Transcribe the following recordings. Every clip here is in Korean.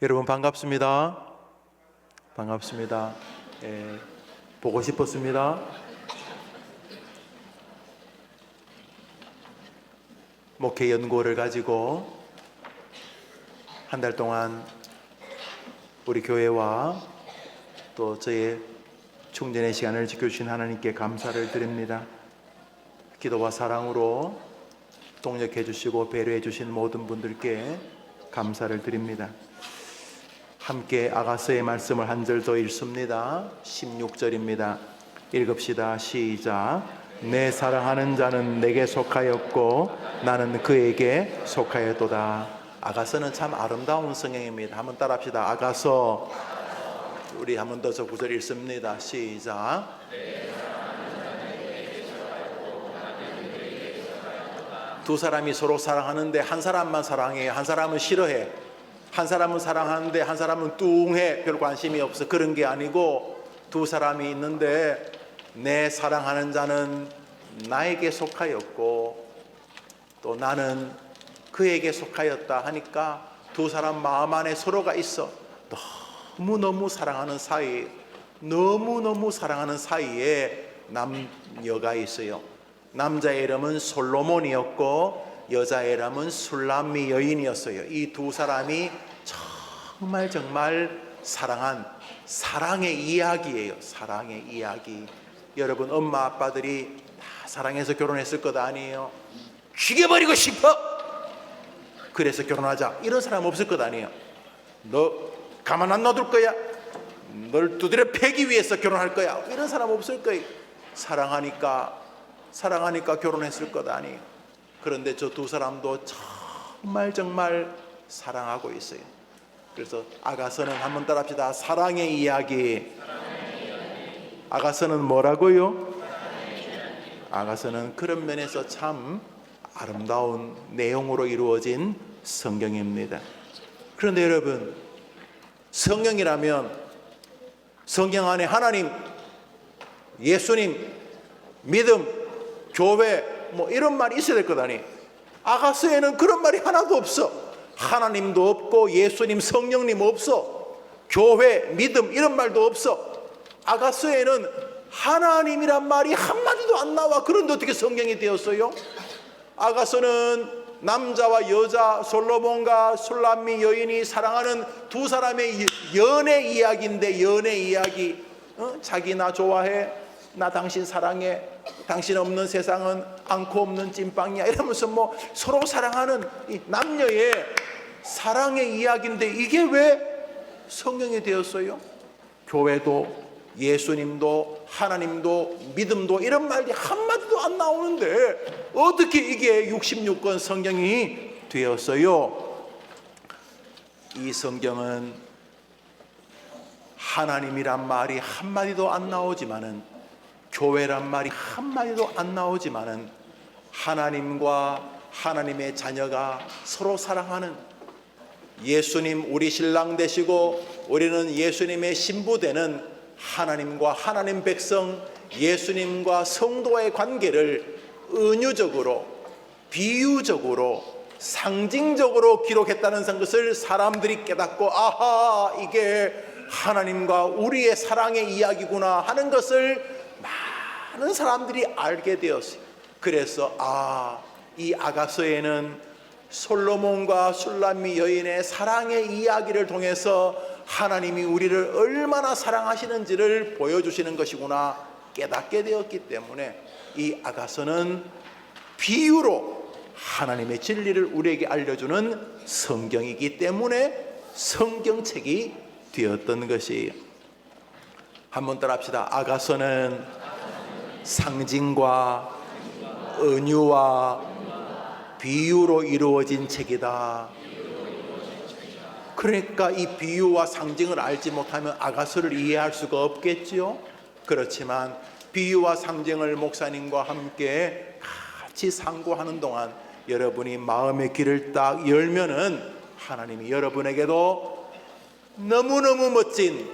여러분 반갑습니다. 반갑습니다. 보고 싶었습니다. 목회 연구를 가지고 한 달 동안 우리 교회와 또 저의 충전의 시간을 지켜주신 하나님께 감사를 드립니다. 기도와 사랑으로 동력해 주시고 배려해 주신 모든 분들께 감사를 드립니다. 함께 아가서의 말씀을 한 절 더 읽습니다. 16절입니다. 읽읍시다. 시작. 내 사랑하는 자는 내게 속하였고 나는 그에게 속하였도다. 아가서는 참 아름다운 성경입니다. 한번 따라합시다. 아가서. 우리 한번 더 저 구절 읽습니다. 시작. 두 사람이 서로 사랑하는데 한 사람만 사랑해요. 한 사람은 싫어해. 한 사람은 사랑하는데 한 사람은 뚱해. 별 관심이 없어. 그런 게 아니고 두 사람이 있는데 내 사랑하는 자는 나에게 속하였고 또 나는 그에게 속하였다 하니까 두 사람 마음 안에 서로가 있어. 너무너무 사랑하는 사이, 너무너무 사랑하는 사이에 남녀가 있어요. 남자의 이름은 솔로몬이었고 여자의 이름은 술람미 여인이었어요. 이 두 사람이 정말 사랑한 사랑의 이야기예요. 사랑의 이야기. 여러분 엄마 아빠들이 다 사랑해서 결혼했을 것 아니에요. 죽여버리고 싶어 그래서 결혼하자 이런 사람 없을 것 아니에요. 너 가만 안 놔둘 거야. 널 두드려 패기 위해서 결혼할 거야 이런 사람 없을 거예요. 사랑하니까 결혼했을 것 아니에요. 그런데 저 두 사람도 정말 사랑하고 있어요. 그래서 아가서는 한번 따라합시다. 사랑의 이야기. 아가서는 뭐라고요? 아가서는 그런 면에서 참 아름다운 내용으로 이루어진 성경입니다. 그런데 여러분, 성경이라면 성경 안에 하나님, 예수님, 믿음, 교회 뭐 이런 말이 있어야 될 것 아니에요. 아가서에는 그런 말이 하나도 없어. 하나님도 없고 예수님, 성령님 없어. 교회, 믿음 이런 말도 없어. 아가서에는 하나님이란 말이 한마디도 안 나와. 그런데 어떻게 성경이 되었어요? 아가서는 남자와 여자 솔로몬과 술람미 여인이 사랑하는 두 사람의 연애 이야기인데, 연애 이야기. 자기 나 좋아해, 나 당신 사랑해, 당신 없는 세상은 않고 없는 찐빵이야 이러면서 뭐 서로 사랑하는 이 남녀의 사랑의 이야기인데 이게 왜 성경이 되었어요? 교회도 예수님도 하나님도 믿음도 이런 말이 한마디도 안 나오는데 어떻게 이게 66권 성경이 되었어요? 이 성경은 하나님이란 말이 한마디도 안 나오지만은, 교회란 말이 한마디도 안 나오지만은, 하나님과 하나님의 자녀가 서로 사랑하는, 예수님 우리 신랑 되시고 우리는 예수님의 신부 되는 하나님과 하나님 백성, 예수님과 성도의 관계를 은유적으로, 비유적으로, 상징적으로 기록했다는 것을 사람들이 깨닫고, 아하, 이게 하나님과 우리의 사랑의 이야기구나 하는 것을 많은 사람들이 알게 되었어요. 그래서 이 아가서에는 솔로몬과 술람미 여인의 사랑의 이야기를 통해서 하나님이 우리를 얼마나 사랑하시는지를 보여주시는 것이구나 깨닫게 되었기 때문에 이 아가서는 비유로 하나님의 진리를 우리에게 알려주는 성경이기 때문에 성경책이 되었던 것이에요. 한번 따라합시다. 아가서는 상징과 은유와 비유로 이루어진 책이다. 그러니까 이 비유와 상징을 알지 못하면 아가서를 이해할 수가 없겠지요. 그렇지만 비유와 상징을 목사님과 함께 같이 상고하는 동안 여러분이 마음의 길을 딱 열면은 하나님이 여러분에게도 너무너무 멋진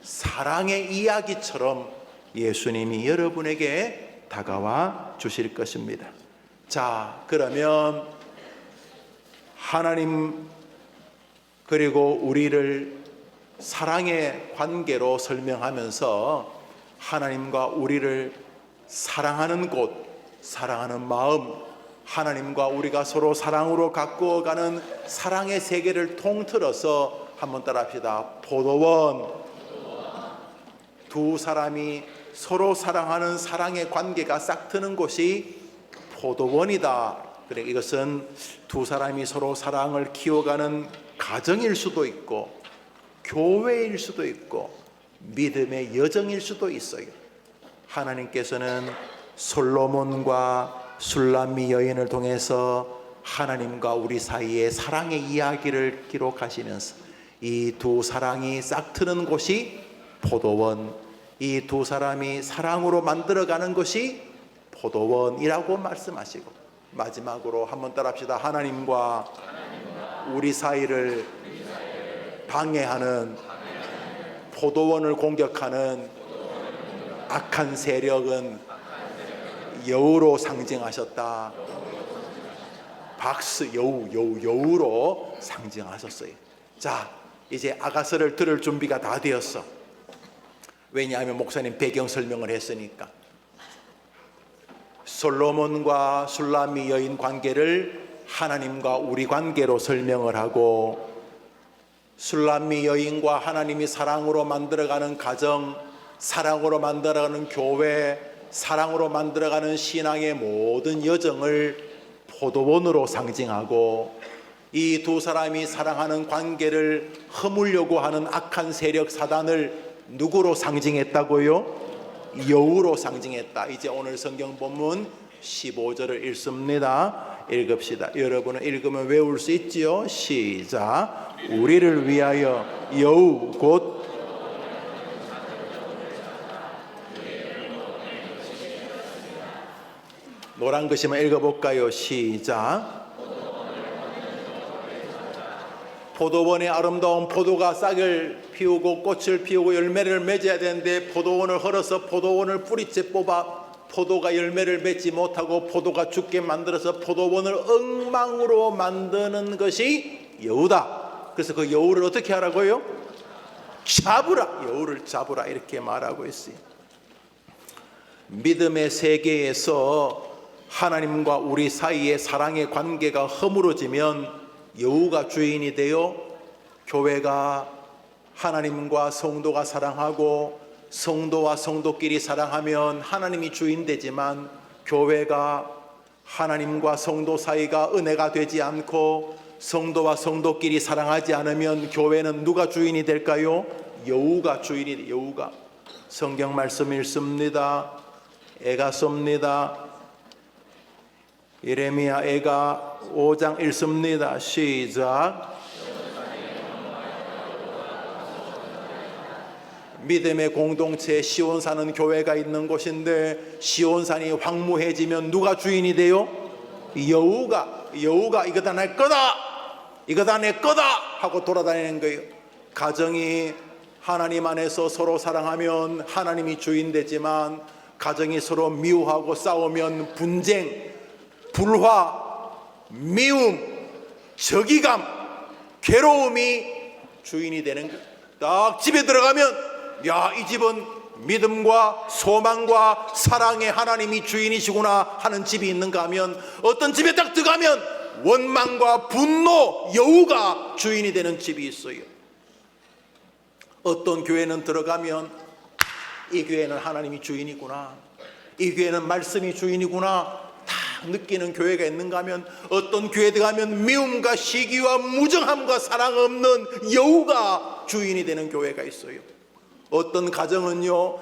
사랑의 이야기처럼 예수님이 여러분에게 다가와 주실 것입니다. 자, 그러면 하나님 그리고 우리를 사랑의 관계로 설명하면서 하나님과 우리를 사랑하는 곳, 사랑하는 마음, 하나님과 우리가 서로 사랑으로 가꾸어가는 사랑의 세계를 통틀어서 한번 따라합시다. 포도원. 두 사람이 서로 사랑하는 사랑의 관계가 싹트는 곳이 포도원이다. 그래, 이것은 두 사람이 서로 사랑을 키워가는 가정일 수도 있고 교회일 수도 있고 믿음의 여정일 수도 있어요. 하나님께서는 솔로몬과 술람미 여인을 통해서 하나님과 우리 사이의 사랑의 이야기를 기록하시면서 이 두 사랑이 싹트는 곳이 포도원, 이 두 사람이 사랑으로 만들어가는 것이 포도원이라고 말씀하시고, 마지막으로 한번 따라합시다. 하나님과 우리 사이를 방해하는, 포도원을 공격하는 악한 세력은 여우로 상징하셨다. 박스, 여우로 상징하셨어요. 자, 이제 아가서를 들을 준비가 다 되었어. 왜냐하면 목사님 배경 설명을 했으니까. 솔로몬과 술람미 여인 관계를 하나님과 우리 관계로 설명을 하고, 술람미 여인과 하나님이 사랑으로 만들어가는 가정, 사랑으로 만들어가는 교회, 사랑으로 만들어가는 신앙의 모든 여정을 포도원으로 상징하고, 이 두 사람이 사랑하는 관계를 허물려고 하는 악한 세력 사단을 누구로 상징했다고요? 여우로 상징했다. 이제 오늘 성경 본문 15절을 읽습니다. 읽읍시다. 여러분은 읽으면 외울 수 있지요? 시작. 우리를 위하여 여우 곧 노란 글씨만 읽어볼까요? 시작. 포도원의 아름다운 포도가 싹을 피우고 꽃을 피우고 열매를 맺어야 되는데, 포도원을 헐어서 포도원을 뿌리째 뽑아 포도가 열매를 맺지 못하고 포도가 죽게 만들어서 포도원을 엉망으로 만드는 것이 여우다. 그래서 그 여우를 어떻게 하라고요? 잡으라. 여우를 잡으라, 이렇게 말하고 있어요. 믿음의 세계에서 하나님과 우리 사이의 사랑의 관계가 허물어지면 여우가 주인이 되어 교회가 하나님과 성도가 사랑하고 성도와 성도끼리 사랑하면 하나님이 주인 되지만, 교회가 하나님과 성도 사이가 은혜가 되지 않고 성도와 성도끼리 사랑하지 않으면 교회는 누가 주인이 될까요? 여우가 주인이 돼요. 여우가. 성경 말씀 읽습니다. 애가 쏩니다. 예레미야 애가 5장 읽습니다. 시작. 믿음의 공동체 시온산은 교회가 있는 곳인데, 시온산이 황무해지면 누가 주인이 돼요? 여우가 이거 다 내 거다, 이거 다 내 거다 하고 돌아다니는 거예요. 가정이 하나님 안에서 서로 사랑하면 하나님이 주인 되지만, 가정이 서로 미워하고 싸우면 분쟁, 불화, 미움, 적이감, 괴로움이 주인이 되는 거예요. 딱 집에 들어가면 야, 이 집은 믿음과 소망과 사랑의 하나님이 주인이시구나 하는 집이 있는가 하면, 어떤 집에 딱 들어가면 원망과 분노, 여우가 주인이 되는 집이 있어요. 어떤 교회는 들어가면 이 교회는 하나님이 주인이구나, 이 교회는 말씀이 주인이구나 다 느끼는 교회가 있는가 하면, 어떤 교회에 들어가면 미움과 시기와 무정함과 사랑 없는 여우가 주인이 되는 교회가 있어요. 어떤 가정은요,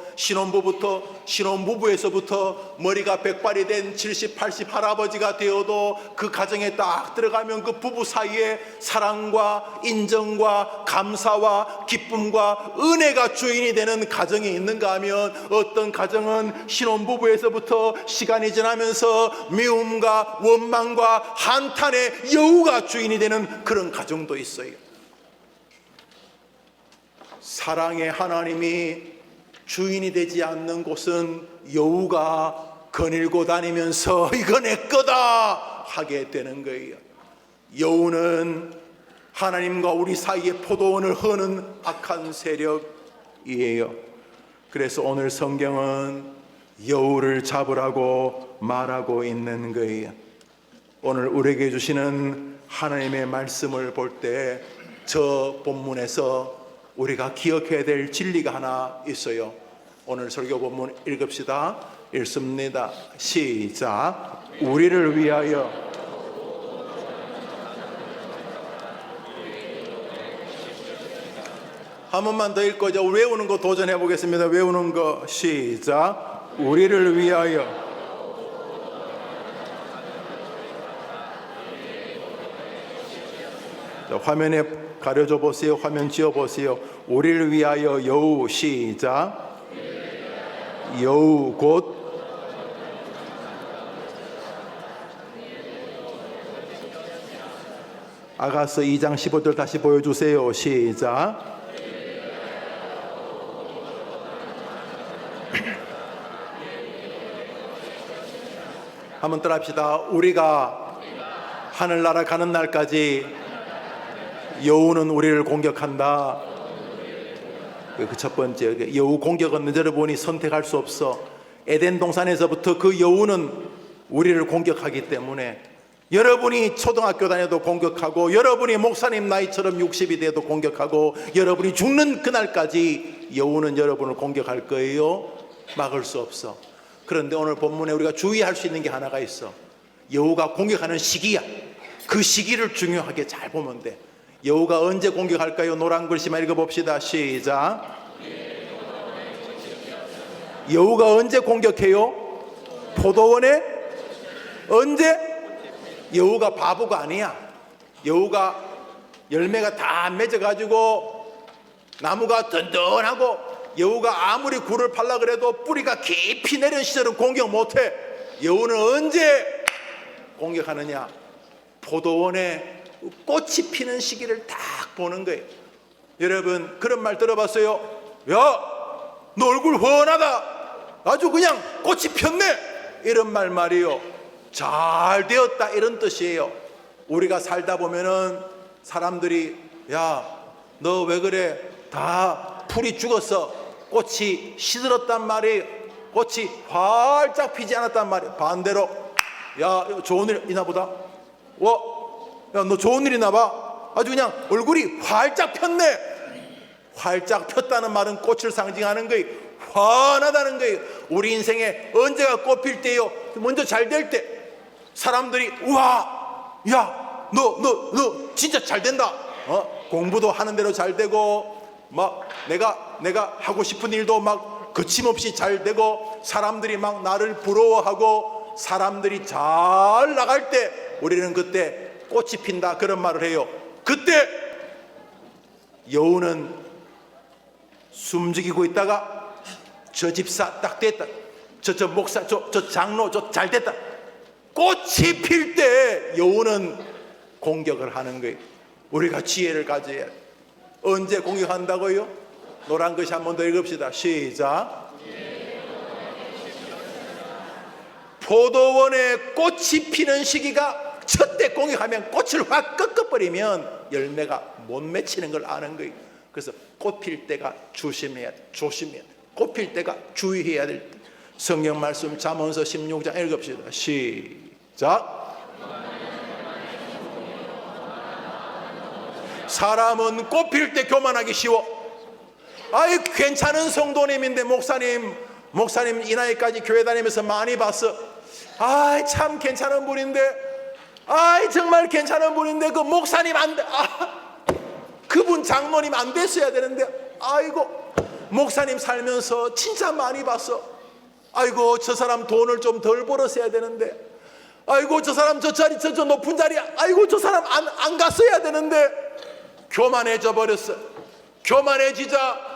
신혼부부에서부터 머리가 백발이 된 70, 80 할아버지가 되어도 그 가정에 딱 들어가면 그 부부 사이에 사랑과 인정과 감사와 기쁨과 은혜가 주인이 되는 가정이 있는가 하면, 어떤 가정은 신혼부부에서부터 시간이 지나면서 미움과 원망과 한탄의 여우가 주인이 되는 그런 가정도 있어요. 사랑의 하나님이 주인이 되지 않는 곳은 여우가 거닐고 다니면서 이거 내 거다 하게 되는 거예요. 여우는 하나님과 우리 사이에 포도원을 허는 악한 세력이에요. 그래서 오늘 성경은 여우를 잡으라고 말하고 있는 거예요. 오늘 우리에게 주시는 하나님의 말씀을 볼 때 저 본문에서 우리가 기억해야 될 진리가 하나 있어요. 오늘 설교 본문 읽읍시다. 읽습니다. 시작. 우리를 위하여 한 번만 더 읽고 이제 외우는 거 도전해 보겠습니다. 외우는 거 시작. 우리를 위하여 화면에 가려줘 보세요. 화면 지워 보세요. 우리를 위하여 여우 시작. 여우 곧 아가서 2장 15절 다시 보여주세요. 시작. 한번 따라합시다. 우리가 하늘나라 가는 날까지 여우는 우리를 공격한다. 그 첫 번째 여우 공격은 여러분이 선택할 수 없어. 에덴 동산에서부터 그 여우는 우리를 공격하기 때문에 여러분이 초등학교 다녀도 공격하고 여러분이 목사님 나이처럼 60이 돼도 공격하고 여러분이 죽는 그날까지 여우는 여러분을 공격할 거예요. 막을 수 없어. 그런데 오늘 본문에 우리가 주의할 수 있는 게 하나가 있어. 여우가 공격하는 시기야. 그 시기를 중요하게 잘 보면 돼. 여우가 언제 공격할까요? 노란 글씨만 읽어봅시다. 시작. 여우가 언제 공격해요? 포도원에? 언제? 여우가 바보가 아니야. 여우가 열매가 다 맺어가지고 나무가 든든하고 여우가 아무리 굴을 팔라 그래도 뿌리가 깊이 내린 시절은 공격 못해. 여우는 언제 공격하느냐? 포도원에 꽃이 피는 시기를 딱 보는 거예요. 여러분 그런 말 들어봤어요? 야, 너 얼굴 훤하다. 아주 그냥 꽃이 폈네. 이런 말이요. 잘 되었다 이런 뜻이에요. 우리가 살다 보면은 사람들이 야, 너 왜 그래? 다 풀이 죽었어. 꽃이 시들었단 말이에요. 꽃이 활짝 피지 않았단 말이에요. 반대로 야, 좋은 일 있나 보다. 야, 너 좋은 일 있나 봐. 아주 그냥 얼굴이 활짝 폈네. 활짝 폈다는 말은 꽃을 상징하는 거예요. 환하다는 거예요. 우리 인생에 언제가 꽃필 때요? 먼저 잘 될 때. 사람들이 우와, 야, 너 진짜 잘 된다. 공부도 하는 대로 잘 되고 막 내가 하고 싶은 일도 막 거침없이 잘 되고 사람들이 막 나를 부러워하고 사람들이 잘 나갈 때 우리는 그때 꽃이 핀다 그런 말을 해요. 그때 여우는 숨죽이고 있다가 저 집사 딱 됐다. 저 목사 저 장로 저 잘 됐다. 꽃이 필 때 여우는 공격을 하는 거예요. 우리가 지혜를 가져야 돼. 언제 공격한다고요? 노란 글씨 한 번 더 읽읍시다. 시작. 포도원에 꽃이 피는 시기가 첫때 공격하면 꽃을 확 꺾어버리면 열매가 못 맺히는 걸 아는 거예요. 그래서 꽃 필 때가 조심해야 돼. 조심해야 돼. 꽃 필 때가 주의해야 될 때. 성경 말씀 잠언서 16장 읽읍시다. 시작. 사람은 꽃 필 때 교만하기 쉬워. 아이 괜찮은 성도님인데 목사님 이 나이까지 교회 다니면서 많이 봤어. 아이 참 괜찮은 분인데 아이 정말 괜찮은 분인데 그 목사님 안 돼. 그분 장로님 안 됐어야 되는데 아이고 목사님 살면서 진짜 많이 봤어. 아이고 저 사람 돈을 좀 덜 벌었어야 되는데 아이고 저 사람 저 자리 저 높은 자리 아이고 저 사람 안 갔어야 되는데 교만해져 버렸어. 교만해지자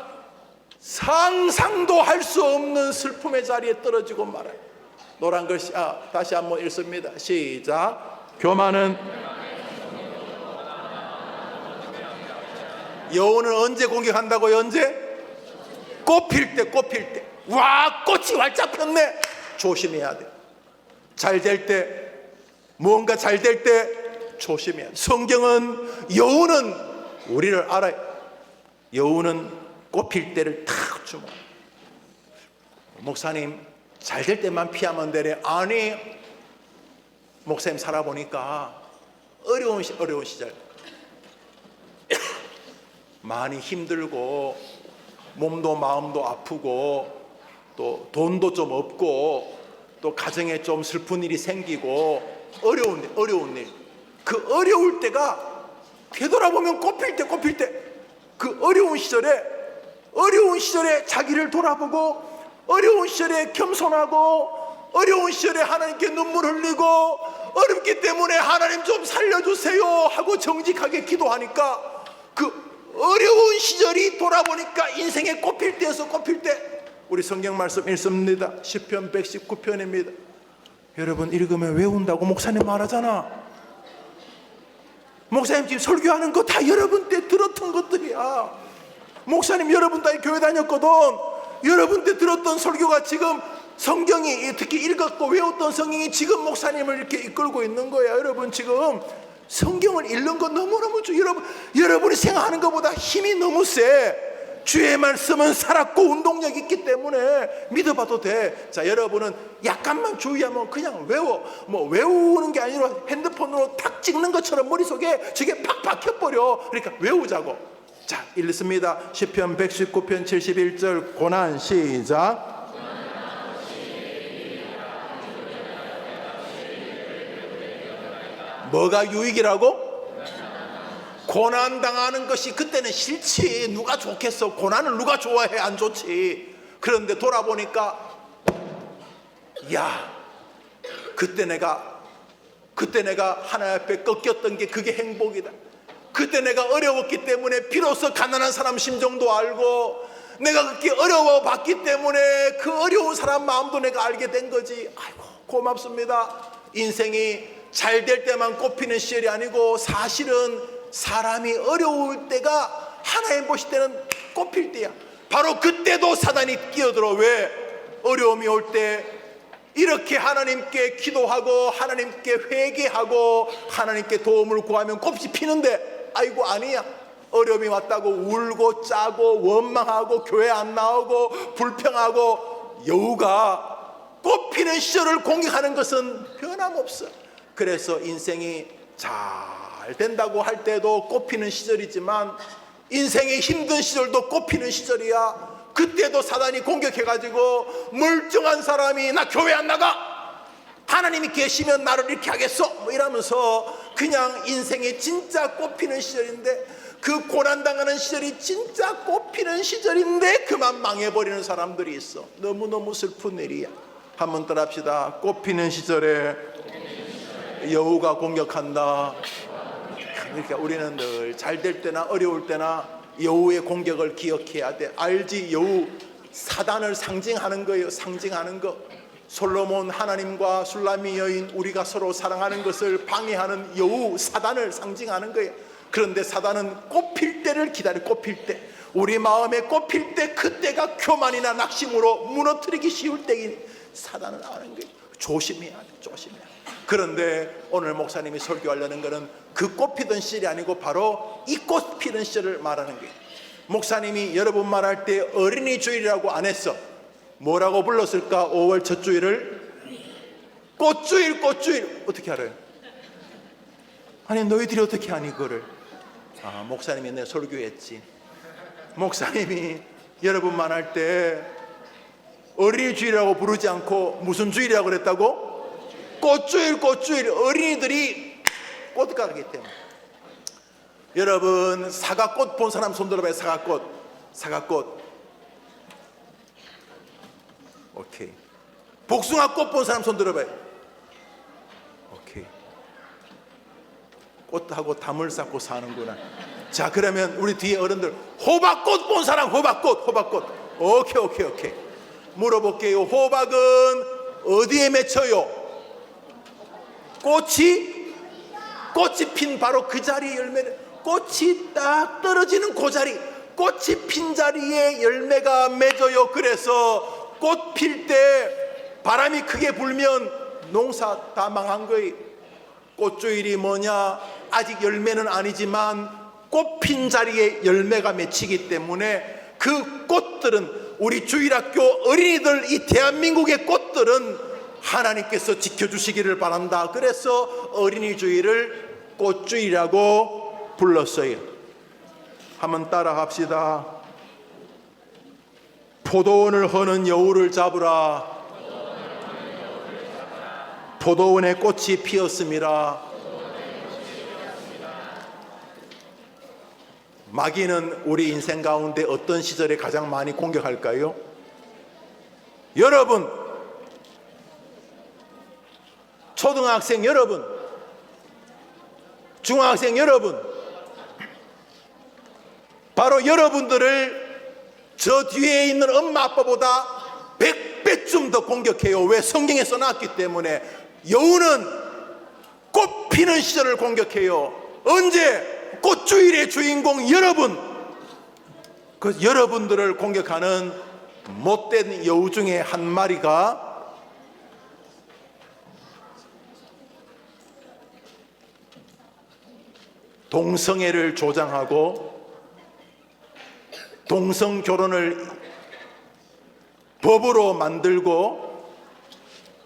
상상도 할 수 없는 슬픔의 자리에 떨어지고 말아요. 노란 글씨 다시 한번 읽습니다. 시작. 교만은 여우는 언제 공격한다고요? 언제? 꽃 필 때. 꽃 필 때. 와 꽃이 활짝 폈네. 조심해야 돼. 잘 될 때 뭔가 잘 될 때 조심해야 돼. 성경은 여우는 우리를 알아요. 여우는 꽃필 때를 탁 주면, 목사님 잘 될 때만 피하면 되래. 아니, 목사님 살아보니까 어려운 시절 많이 힘들고 몸도 마음도 아프고 또 돈도 좀 없고 또 가정에 좀 슬픈 일이 생기고 어려운 일, 그 어려울 때가 되돌아보면 꽃필 때 그 어려운 시절에 자기를 돌아보고 어려운 시절에 겸손하고 어려운 시절에 하나님께 눈물 흘리고 어렵기 때문에 하나님 좀 살려주세요 하고 정직하게 기도하니까 그 어려운 시절이 돌아보니까 인생의 꽃필 때에서 꽃필 때. 우리 성경 말씀 읽습니다. 시편 119편입니다. 여러분 읽으면 외운다고 목사님 말하잖아. 목사님 지금 설교하는 거 다 여러분 때 들었던 것들이야. 목사님 여러분 다 교회 다녔거든. 여러분 때 들었던 설교가 지금 성경이, 특히 읽었고 외웠던 성경이 지금 목사님을 이렇게 이끌고 있는 거야. 여러분 지금 성경을 읽는 건 너무너무 여러분이 생각하는 것보다 힘이 너무 세. 주의 말씀은 살았고 운동력 있기 때문에 믿어봐도 돼. 자, 여러분은 약간만 주의하면 그냥 외워. 뭐 외우는 게 아니라 핸드폰으로 탁 찍는 것처럼 머릿속에 저게 팍 박혀버려. 그러니까 외우자고. 자, 읽습니다. 시편 119편 71절 고난 시작. 뭐가 유익이라고? 고난당하는 것이 그때는 싫지. 누가 좋겠어. 고난을 누가 좋아해. 안 좋지. 그런데 돌아보니까 야, 그때 내가 하나님 앞에 꺾였던 게 그게 행복이다. 그때 내가 어려웠기 때문에 비로소 가난한 사람 심정도 알고 내가 그렇게 어려워봤기 때문에 그 어려운 사람 마음도 내가 알게 된 거지. 아이고 고맙습니다. 인생이 잘 될 때만 꽃피는 시절이 아니고 사실은 사람이 어려울 때가 하나님 보실 때는 꽃필 때야. 바로 그때도 사단이 끼어들어. 왜? 어려움이 올 때 이렇게 하나님께 기도하고 하나님께 회개하고 하나님께 도움을 구하면 꽃이 피는데, 아이고 아니야. 어려움이 왔다고 울고 짜고 원망하고 교회 안 나오고 불평하고. 여우가 꽃피는 시절을 공격하는 것은 변함없어. 그래서 인생이 잘 된다고 할 때도 꽃피는 시절이지만 인생의 힘든 시절도 꽃피는 시절이야. 그때도 사단이 공격해가지고 멀쩡한 사람이 나 교회 안 나가, 하나님이 계시면 나를 이렇게 하겠어 뭐 이러면서 그냥 인생의 진짜 꽃피는 시절인데, 그 고난당하는 시절이 진짜 꽃피는 시절인데 그만 망해버리는 사람들이 있어. 너무너무 슬픈 일이야. 한번 따라합시다. 꽃피는 시절에 여우가 공격한다. 그러니까 우리는 늘 잘 될 때나 어려울 때나 여우의 공격을 기억해야 돼. 알지? 여우 사단을 상징하는 거예요. 상징하는 거. 솔로몬 하나님과 술라미 여인 우리가 서로 사랑하는 것을 방해하는 여우 사단을 상징하는 거예요. 그런데 사단은 꽃필 때를 기다려. 꽃필 때, 우리 마음에 꽃필 때, 그때가 교만이나 낙심으로 무너뜨리기 쉬울 때이니 사단은 아는 거예요. 조심해야 돼. 조심해야 돼. 그런데 오늘 목사님이 설교하려는 것은 그 꽃 피던 시절이 아니고 바로 이 꽃 피는 시절을 말하는 거예요. 목사님이 여러분 말할 때 어린이 주일이라고 안 했어. 뭐라고 불렀을까? 5월 첫 주일을 꽃주일. 꽃주일 어떻게 알아요? 아니 너희들이 어떻게 아니 그거를? 목사님이 내 설교했지. 목사님이 여러분 말할 때 어린이 주일이라고 부르지 않고 무슨 주일이라고 그랬다고? 꽃주일. 꽃주일. 어린이들이 꽃가기 때문에. 여러분 사과꽃 본 사람 손 들어봐요. 사과꽃. 사과꽃. 오케이. 복숭아꽃 본 사람 손 들어봐요. 오케이. 꽃하고 담을 쌓고 사는구나. 자, 그러면 우리 뒤에 어른들 호박꽃 본 사람. 호박꽃. 오케이. 물어볼게요. 호박은 어디에 맺혀요? 꽃이 핀 바로 그 자리에 열매는, 꽃이 딱 떨어지는 그 자리, 꽃이 핀 자리에 열매가 맺어요. 그래서 꽃 필 때 바람이 크게 불면 농사 다 망한 거예요. 꽃주일이 뭐냐? 아직 열매는 아니지만 꽃핀 자리에 열매가 맺히기 때문에 그 꽃들은, 우리 주일학교 어린이들, 이 대한민국의 꽃들은 하나님께서 지켜주시기를 바란다. 그래서 어린이 주일을 꽃주일이라고 불렀어요. 한번 따라 합시다. 포도원을 허는 여우를 잡으라. 포도원에 꽃이 피었습니다. 마귀는 우리 인생 가운데 어떤 시절에 가장 많이 공격할까요? 여러분, 초등학생 여러분, 중학생 여러분, 바로 여러분들을 저 뒤에 있는 엄마 아빠보다 100배쯤 더 공격해요. 왜? 성경에 써놨기 때문에. 여우는 꽃 피는 시절을 공격해요. 언제? 꽃주일의 주인공 여러분, 그 여러분들을 공격하는 못된 여우 중에 한 마리가 동성애를 조장하고 동성 결혼을 법으로 만들고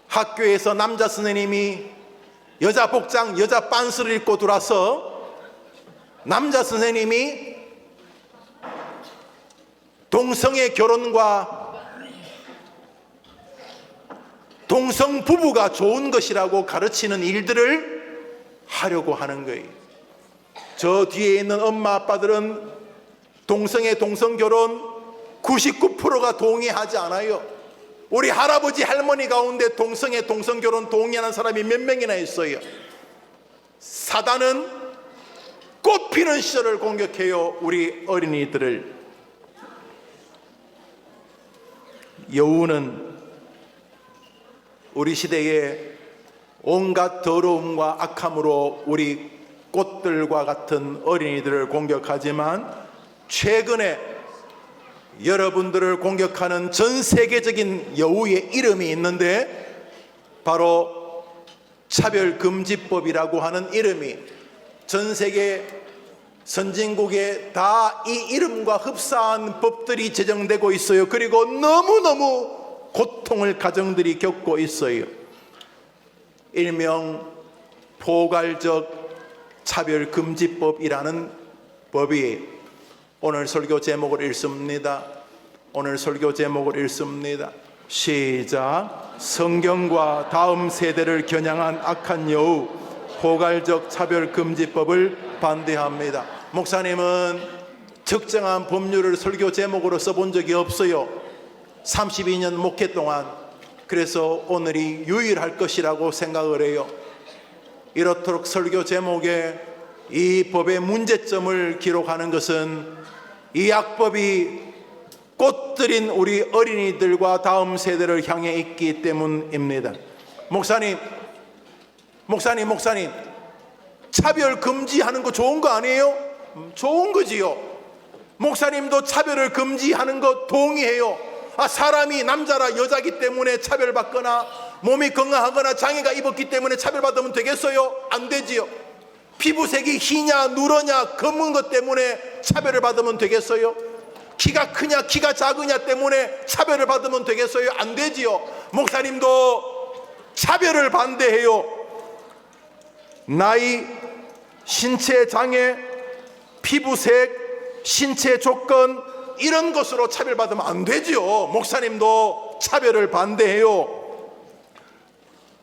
학교에서 남자 선생님이 여자 복장, 여자 빤스를 입고 들어와서 남자 선생님이 동성애 결혼과 동성 부부가 좋은 것이라고 가르치는 일들을 하려고 하는 거예요. 저 뒤에 있는 엄마 아빠들은 동성애, 동성결혼 99%가 동의하지 않아요. 우리 할아버지 할머니 가운데 동성애, 동성결혼 동의하는 사람이 몇 명이나 있어요. 사단은 꽃피는 시절을 공격해요. 우리 어린이들을. 여우는 우리 시대에 온갖 더러움과 악함으로 우리 꽃들과 같은 어린이들을 공격하지만, 최근에 여러분들을 공격하는 전 세계적인 여우의 이름이 있는데 바로 차별금지법이라고 하는 이름이 전 세계 선진국에 다 이 이름과 흡사한 법들이 제정되고 있어요. 그리고 너무너무 고통을 가정들이 겪고 있어요. 일명 포괄적 차별금지법이라는 법이, 오늘 설교 제목을 읽습니다. 오늘 설교 제목을 읽습니다. 시작. 성경과 다음 세대를 겨냥한 악한 여우, 포괄적 차별금지법을 반대합니다. 목사님은 특정한 법률을 설교 제목으로 써본 적이 없어요. 32년 목회 동안. 그래서 오늘이 유일할 것이라고 생각을 해요. 이렇도록 설교 제목에 이 법의 문제점을 기록하는 것은 이 악법이 꽃들인 우리 어린이들과 다음 세대를 향해 있기 때문입니다. 목사님, 차별 금지하는 거 좋은 거 아니에요? 좋은 거지요. 목사님도 차별을 금지하는 거 동의해요. 사람이 남자라 여자기 때문에 차별받거나 몸이 건강하거나 장애가 입었기 때문에 차별받으면 되겠어요? 안 되지요. 피부색이 희냐 누러냐 검은 것 때문에 차별을 받으면 되겠어요? 키가 크냐 키가 작으냐 때문에 차별을 받으면 되겠어요? 안 되지요. 목사님도 차별을 반대해요. 나이, 신체 장애, 피부색, 신체 조건, 이런 것으로 차별받으면 안 되지요. 목사님도 차별을 반대해요.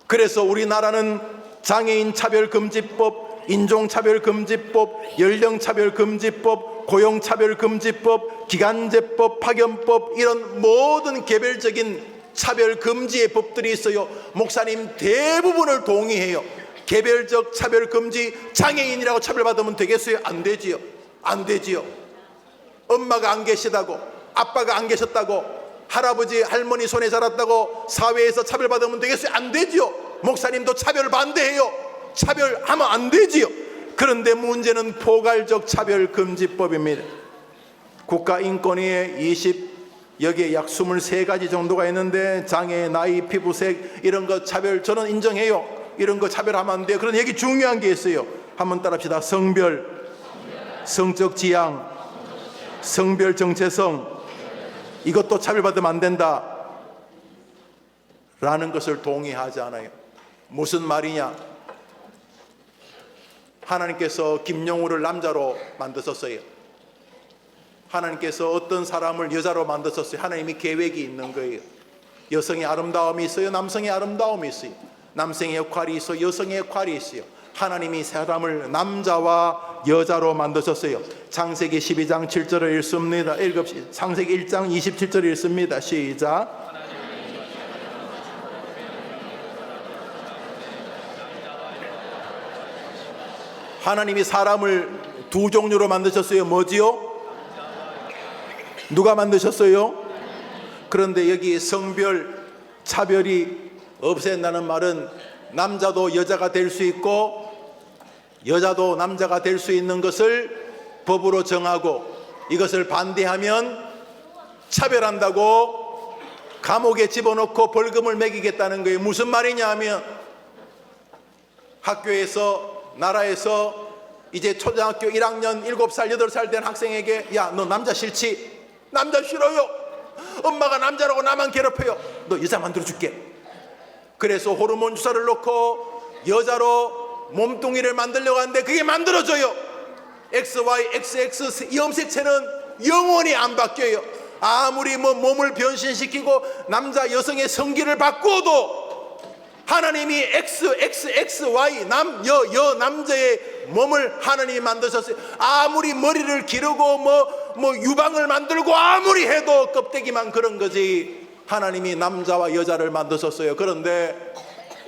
그래서 우리나라는 장애인 차별금지법, 인종차별금지법, 연령차별금지법, 고용차별금지법, 기간제법, 파견법, 이런 모든 개별적인 차별금지의 법들이 있어요. 목사님 대부분을 동의해요. 개별적 차별금지, 장애인이라고 차별받으면 되겠어요? 안 되지요. 안 되지요. 엄마가 안 계시다고, 아빠가 안 계셨다고, 할아버지 할머니 손에 자랐다고 사회에서 차별받으면 되겠어요? 안 되지요. 목사님도 차별 반대해요. 차별하면 안 되지요. 그런데 문제는 포괄적 차별금지법입니다. 국가인권위에 여기에 약 23가지 정도가 있는데 장애, 나이, 피부색 이런 거 차별 저는 인정해요. 이런 거 차별하면 안 돼요. 그런 얘기 중요한 게 있어요. 한번 따라합시다. 성별, 성적 지향, 성별 정체성, 이것도 차별받으면 안 된다 라는 것을 동의하지 않아요. 무슨 말이냐? 하나님께서 김영우를 남자로 만드셨어요. 하나님께서 어떤 사람을 여자로 만드셨어요. 하나님이 계획이 있는 거예요. 여성의 아름다움이 있어요. 남성의 아름다움이 있어요. 남성의 역할이 있어요. 여성의 역할이 있어요. 하나님이 사람을 남자와 여자로 만드셨어요. 창세기 12장 7절을 읽습니다. 창세기 1장 27절을 읽습니다. 시작. 하나님이 사람을 두 종류로 만드셨어요. 뭐지요? 누가 만드셨어요? 그런데 여기 성별 차별이 없앤다는 말은 남자도 여자가 될 수 있고 여자도 남자가 될 수 있는 것을 법으로 정하고 이것을 반대하면 차별한다고 감옥에 집어넣고 벌금을 매기겠다는 거예요. 무슨 말이냐 하면 학교에서 나라에서 이제 초등학교 1학년 7살 8살 된 학생에게 야, 너 남자 싫지? 남자 싫어요. 엄마가 남자라고 나만 괴롭혀요. 너 여자 만들어줄게. 그래서 호르몬 주사를 놓고 여자로 몸뚱이를 만들려고 하는데 그게 만들어져요. XY, XX 이 염색체는 영원히 안 바뀌어요. 아무리 몸을 변신시키고 남자 여성의 성기를 바꾸어도 하나님이 XXY 여 남자의 몸을 하나님이 만드셨어요. 아무리 머리를 기르고 뭐 유방을 만들고 아무리 해도 껍데기만 그런 거지 하나님이 남자와 여자를 만드셨어요. 그런데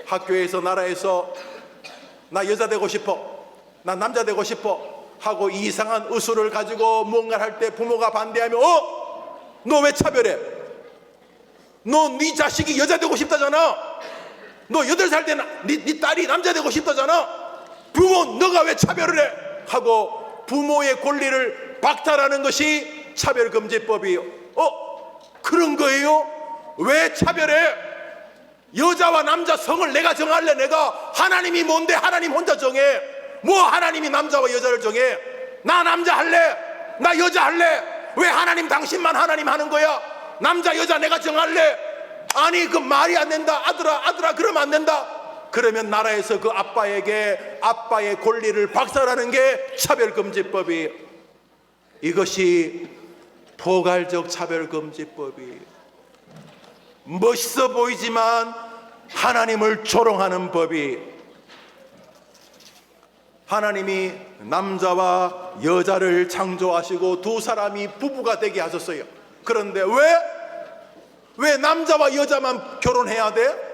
학교에서 나라에서 나 여자 되고 싶어, 나 남자 되고 싶어 하고 이상한 의술을 가지고 뭔가를 할 때 부모가 반대하면 너 왜 차별해? 너 네 자식이 여자 되고 싶다잖아. 너 8살 된 네 딸이 남자 되고 싶다잖아. 부모 너가 왜 차별을 해? 하고 부모의 권리를 박탈하는 것이 차별금지법이에요. 그런 거예요? 왜 차별해? 여자와 남자 성을 내가 정할래. 내가 하나님이 뭔데 하나님 혼자 정해. 뭐 하나님이 남자와 여자를 정해. 나 남자 할래, 나 여자 할래. 왜 하나님 당신만 하나님 하는 거야? 남자 여자 내가 정할래. 아니 그 말이 안 된다. 아들아 그러면 안 된다. 그러면 나라에서 그 아빠에게 아빠의 권리를 박살하는 게 차별금지법이에요. 이것이 포괄적 차별금지법이에요. 멋있어 보이지만 하나님을 조롱하는 법이. 하나님이 남자와 여자를 창조하시고 두 사람이 부부가 되게 하셨어요. 그런데 왜 남자와 여자만 결혼해야 돼?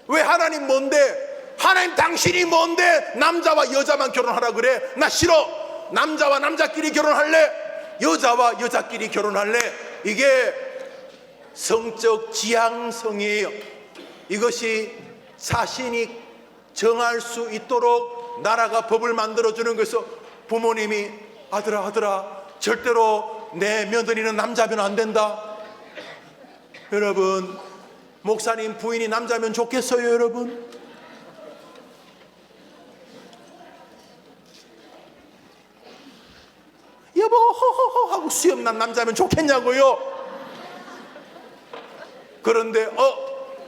왜 하나님 뭔데? 하나님 당신이 뭔데 남자와 여자만 결혼하라 그래? 나 싫어. 남자와 남자끼리 결혼할래. 여자와 여자끼리 결혼할래. 이게 성적 지향성이에요. 이것이 자신이 정할 수 있도록 나라가 법을 만들어주는 것에서 부모님이 아들아 절대로 내 며느리는 남자면 안 된다. 여러분 목사님 부인이 남자면 좋겠어요? 여러분 여보 허허허 하고 수염난 남자면 좋겠냐고요? 그런데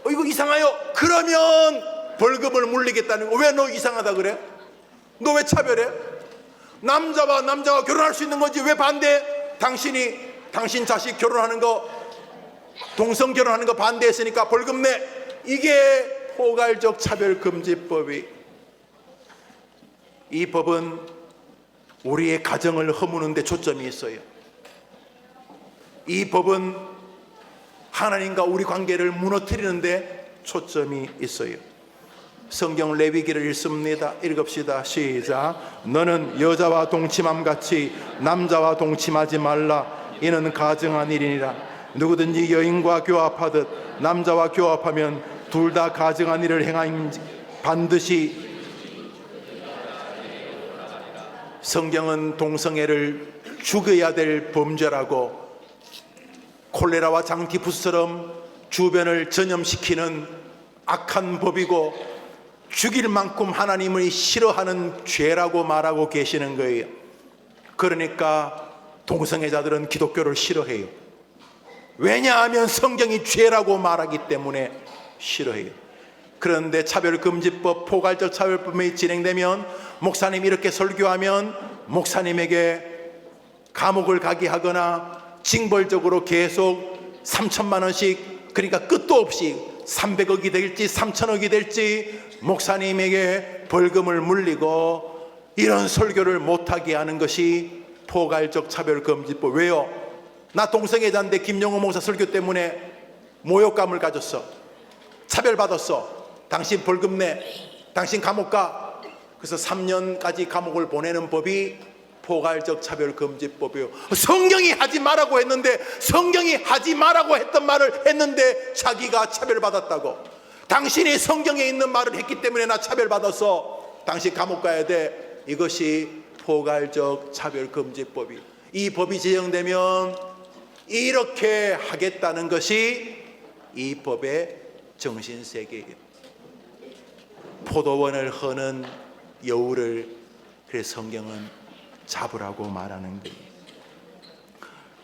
이거 이상해요. 그러면 벌금을 물리겠다는 거. 왜 너 이상하다 그래? 너 왜 차별해? 남자와 남자가 결혼할 수 있는 거지 왜 반대? 당신 자식 결혼하는 거 동성 결혼하는 거 반대했으니까 벌금 내. 이게 포괄적 차별금지법이. 이 법은 우리의 가정을 허무는 데 초점이 있어요. 이 법은 하나님과 우리 관계를 무너뜨리는 데 초점이 있어요. 성경 레위기를 읽습니다. 읽읍시다. 시작. 너는 여자와 동침함 같이 남자와 동침하지 말라. 이는 가증한 일이니라. 누구든지 여인과 교합하듯 남자와 교합하면 둘 다 가증한 일을 행하니 반드시. 성경은 동성애를 죽여야 될 범죄라고, 콜레라와 장티푸스처럼 주변을 전염시키는 악한 법이고 죽일 만큼 하나님을 싫어하는 죄라고 말하고 계시는 거예요. 그러니까 동성애자들은 기독교를 싫어해요. 왜냐하면 성경이 죄라고 말하기 때문에 싫어해요. 그런데 차별금지법, 포괄적 차별법이 진행되면 목사님 이렇게 설교하면 목사님에게 감옥을 가게 하거나 징벌적으로 계속 3천만 원씩, 그러니까 끝도 없이 300억이 될지 3천억이 될지 목사님에게 벌금을 물리고 이런 설교를 못하게 하는 것이 포괄적 차별금지법. 왜요? 나 동성애자인데 김용호 목사 설교 때문에 모욕감을 가졌어. 차별받았어. 당신 벌금 내. 당신 감옥 가. 그래서 3년까지 감옥을 보내는 법이 포괄적 차별금지법이에요. 성경이 하지 말라고 했는데, 성경이 하지 말라고 했던 말을 했는데 자기가 차별받았다고. 당신이 성경에 있는 말을 했기 때문에 나 차별받았어. 당신 감옥 가야 돼. 이것이 포괄적 차별금지법이. 이 법이 제정되면 이렇게 하겠다는 것이 이 법의 정신세계예요. 포도원을 허는 여우를, 그래서 성경은 잡으라고 말하는 거예요.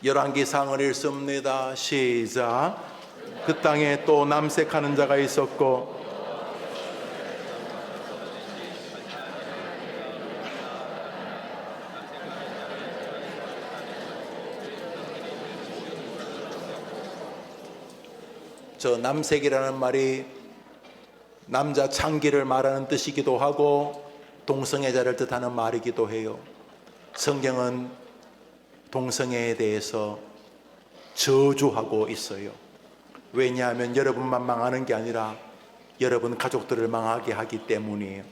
열왕기상을 읽습니다. 시작. 그 땅에 또 남색하는 자가 있었고 저 남색이라는 말이 남자 창기를 말하는 뜻이기도 하고 동성애자를 뜻하는 말이기도 해요. 성경은 동성애에 대해서 저주하고 있어요. 왜냐하면 여러분만 망하는 게 아니라 여러분 가족들을 망하게 하기 때문이에요.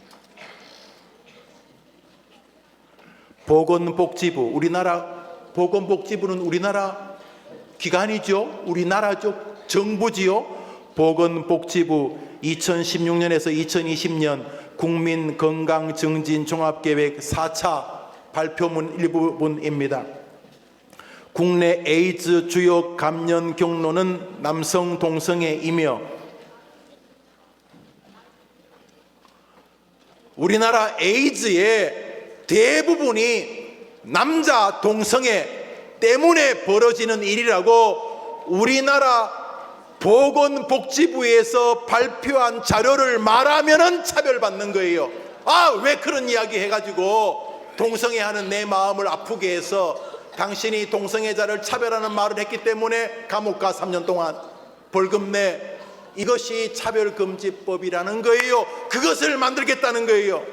보건복지부, 우리나라 보건복지부는 우리나라 기관이죠. 우리나라죠. 정부지요. 보건복지부 2016년에서 2020년 국민건강증진종합계획 4차 발표문 일부분입니다. 국내 에이즈 주요 감염 경로는 남성 동성애이며 우리나라 에이즈의 대부분이 남자 동성애 때문에 벌어지는 일이라고 우리나라 보건복지부에서 발표한 자료를 말하면은 차별받는 거예요. 아, 왜 그런 이야기 해가지고 동성애하는 내 마음을 아프게 해서 당신이 동성애자를 차별하는 말을 했기 때문에 감옥 가 3년 동안 벌금 내. 이것이 차별금지법이라는 거예요. 그것을 만들겠다는 거예요.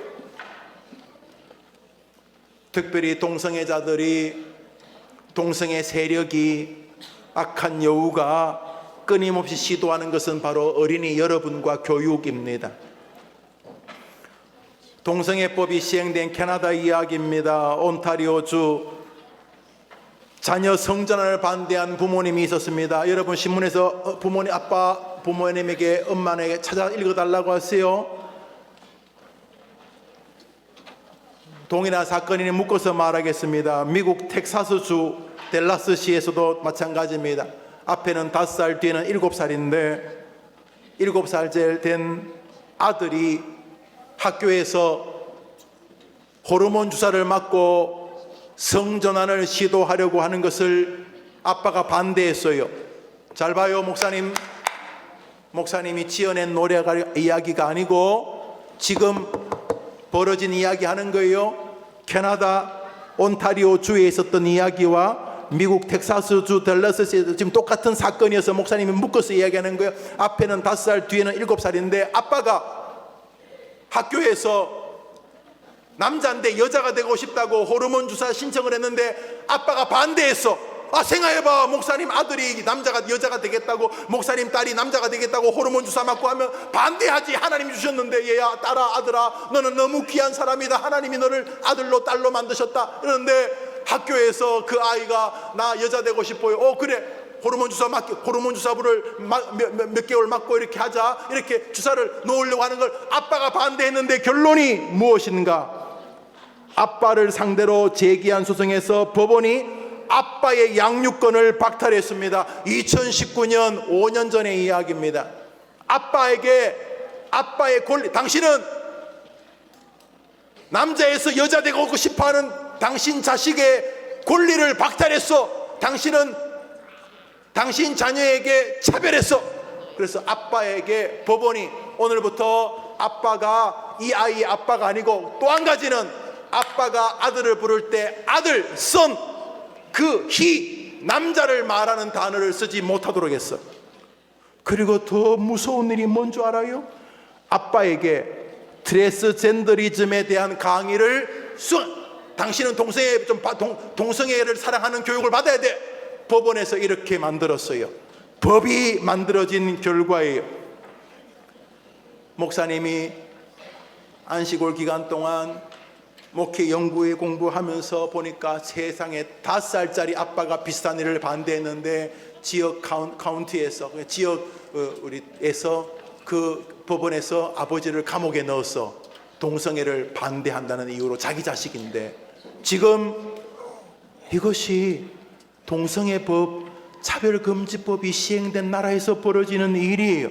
특별히 동성애자들이, 동성애 세력이, 악한 여우가 끊임없이 시도하는 것은 바로 어린이 여러분과 교육입니다. 동성애법이 시행된 캐나다 이야기입니다. 온타리오주 자녀 성전환을 반대한 부모님이 있었습니다. 여러분 신문에서 부모님, 아빠 부모님에게 엄마에게 찾아 읽어달라고 하세요. 동일한 사건이니 묶어서 말하겠습니다. 미국 텍사스주 댈러스시에서도 마찬가지입니다. 앞에는 5살, 뒤에는 7살인데 7살 된 아들이 학교에서 호르몬 주사를 맞고 성전환을 시도하려고 하는 것을 아빠가 반대했어요. 잘 봐요, 목사님. 목사님이 지어낸 노래가 이야기가 아니고 지금 벌어진 이야기 하는 거예요. 캐나다 온타리오 주에 있었던 이야기와 미국 텍사스주 댈러스에서 지금 똑같은 사건이어서 목사님이 묶어서 이야기하는 거예요. 앞에는 5살, 뒤에는 7살인데 아빠가 학교에서 남자인데 여자가 되고 싶다고 호르몬 주사 신청을 했는데 아빠가 반대했어. 아, 생각해봐. 목사님 아들이 남자가 여자가 되겠다고, 목사님 딸이 남자가 되겠다고 호르몬 주사 맞고 하면 반대하지. 하나님이 주셨는데. 얘야, 딸아, 아들아, 너는 너무 귀한 사람이다. 하나님이 너를 아들로 딸로 만드셨다. 그런데 학교에서 그 아이가 나 여자 되고 싶어요. 그래, 호르몬 주사부를 몇 개월 맞고 이렇게 하자. 이렇게 주사를 놓으려고 하는 걸 아빠가 반대했는데 결론이 무엇인가? 아빠를 상대로 제기한 소송에서 법원이 아빠의 양육권을 박탈했습니다. 2019년 5년 전의 이야기입니다. 아빠의 권리, 당신은 남자에서 여자 되고 싶어하는 당신 자식의 권리를 박탈했어. 당신은 당신 자녀에게 차별했어. 그래서 아빠에게 법원이 오늘부터 아빠가 이 아이의 아빠가 아니고, 또 한 가지는 아빠가 아들을 부를 때 아들, son, 그 he, 남자를 말하는 단어를 쓰지 못하도록 했어. 그리고 더 무서운 일이 뭔 줄 알아요? 아빠에게 트랜스젠더리즘에 대한 강의를 당신은 동성애를 사랑하는 교육을 받아야 돼. 법원에서 이렇게 만들었어요. 법이 만들어진 결과예요. 목사님이 안식월 기간 동안 목회 연구에 공부하면서 보니까 세상에 5살짜리 아빠가 비슷한 일을 반대했는데 지역 카운티에서, 지역에서 그 법원에서 아버지를 감옥에 넣어서 동성애를 반대한다는 이유로, 자기 자식인데. 지금 이것이 동성애법, 차별금지법이 시행된 나라에서 벌어지는 일이에요.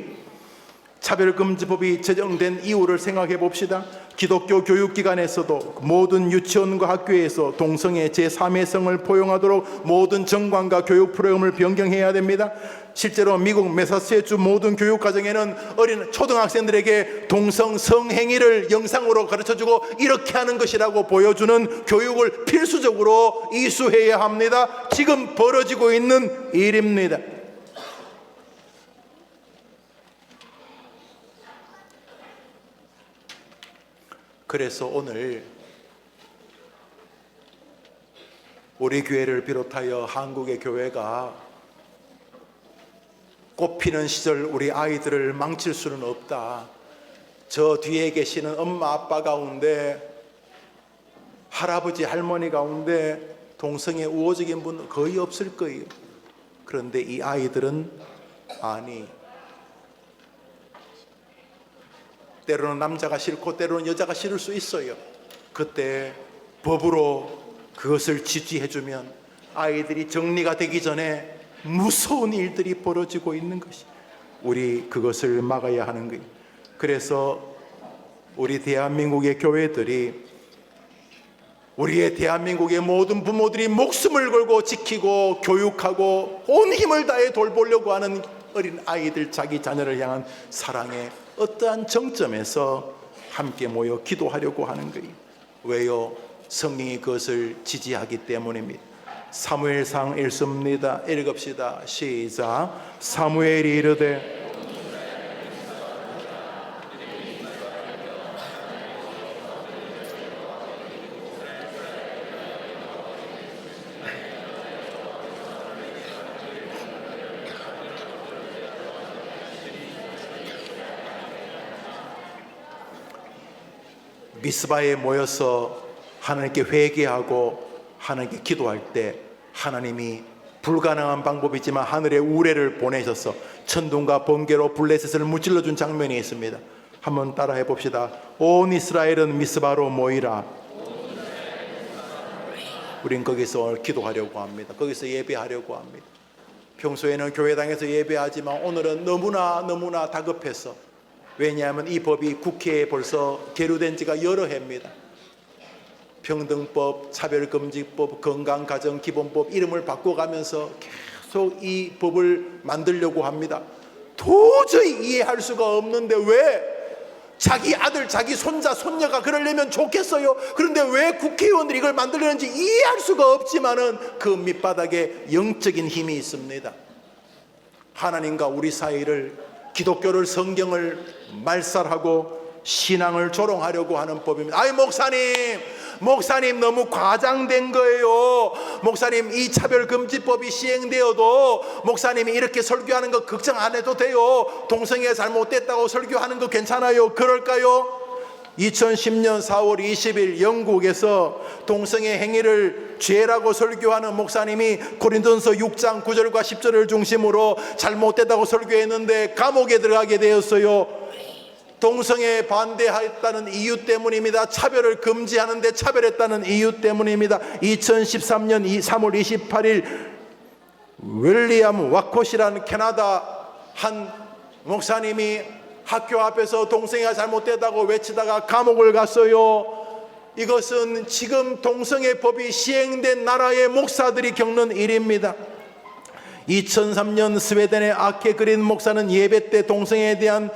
차별금지법이 제정된 이유를 생각해 봅시다. 기독교 교육기관에서도 모든 유치원과 학교에서 동성애 제3의 성을 포용하도록 모든 정관과 교육 프로그램을 변경해야 됩니다. 실제로 미국 매사추세츠 모든 교육과정에는 어린 초등학생들에게 동성 성행위를 영상으로 가르쳐주고 이렇게 하는 것이라고 보여주는 교육을 필수적으로 이수해야 합니다. 지금 벌어지고 있는 일입니다. 그래서 오늘 우리 교회를 비롯하여 한국의 교회가 꽃피는 시절 우리 아이들을 망칠 수는 없다. 저 뒤에 계시는 엄마 아빠 가운데, 할아버지 할머니 가운데 동성애 우호적인 분 거의 없을 거예요. 그런데 이 아이들은 아니, 때로는 남자가 싫고 때로는 여자가 싫을 수 있어요. 그때 법으로 그것을 지지해주면 아이들이 정리가 되기 전에 무서운 일들이 벌어지고 있는 것이, 우리 그것을 막아야 하는 거예요. 그래서 우리 대한민국의 교회들이, 우리의 대한민국의 모든 부모들이 목숨을 걸고 지키고 교육하고 온 힘을 다해 돌보려고 하는 어린 아이들, 자기 자녀를 향한 사랑의 어떠한 정점에서 함께 모여 기도하려고 하는 거예요. 왜요? 성경이 그것을 지지하기 때문입니다. 사무엘상 읽습니다. 읽읍시다. 시작. 사무엘이 이르되 미스바에 모여서 하나님께 회개하고 하나님께 기도할 때 하나님이 불가능한 방법이지만 하늘의 우레를 보내셔서 천둥과 번개로 블레셋을 무찔러 준 장면이 있습니다. 한번 따라해 봅시다. 온 이스라엘은 미스바로 모이라. 우린 거기서 기도하려고 합니다. 거기서 예배하려고 합니다. 평소에는 교회당에서 예배하지만 오늘은 너무나 다급해서, 왜냐하면 이 법이 국회에 벌써 계류된 지가 여러 해입니다. 평등법, 차별금지법, 건강가정기본법 이름을 바꿔가면서 계속 이 법을 만들려고 합니다. 도저히 이해할 수가 없는데 왜 자기 아들, 자기 손자, 손녀가 그러려면 좋겠어요. 그런데 왜 국회의원들이 이걸 만들려는지 이해할 수가 없지만은 그 밑바닥에 영적인 힘이 있습니다. 하나님과 우리 사이를, 기독교를, 성경을 말살하고 신앙을 조롱하려고 하는 법입니다. 아이 목사님 너무 과장된 거예요. 목사님 이 차별금지법이 시행되어도 목사님이 이렇게 설교하는 거 걱정 안 해도 돼요. 동성애 잘못됐다고 설교하는 거 괜찮아요. 그럴까요? 2010년 4월 20일 영국에서 동성애 행위를 죄라고 설교하는 목사님이 고린도전서 6장 9절과 10절을 중심으로 잘못됐다고 설교했는데 감옥에 들어가게 되었어요. 동성애 반대했다는 이유 때문입니다. 차별을 금지하는데 차별했다는 이유 때문입니다. 2013년 3월 28일 윌리엄 와콧이라는 캐나다 한 목사님이 학교 앞에서 동성애가 잘못됐다고 외치다가 감옥을 갔어요. 이것은 지금 동성애 법이 시행된 나라의 목사들이 겪는 일입니다. 2003년 스웨덴의 아케 그린 목사는 예배 때 동성애에 대한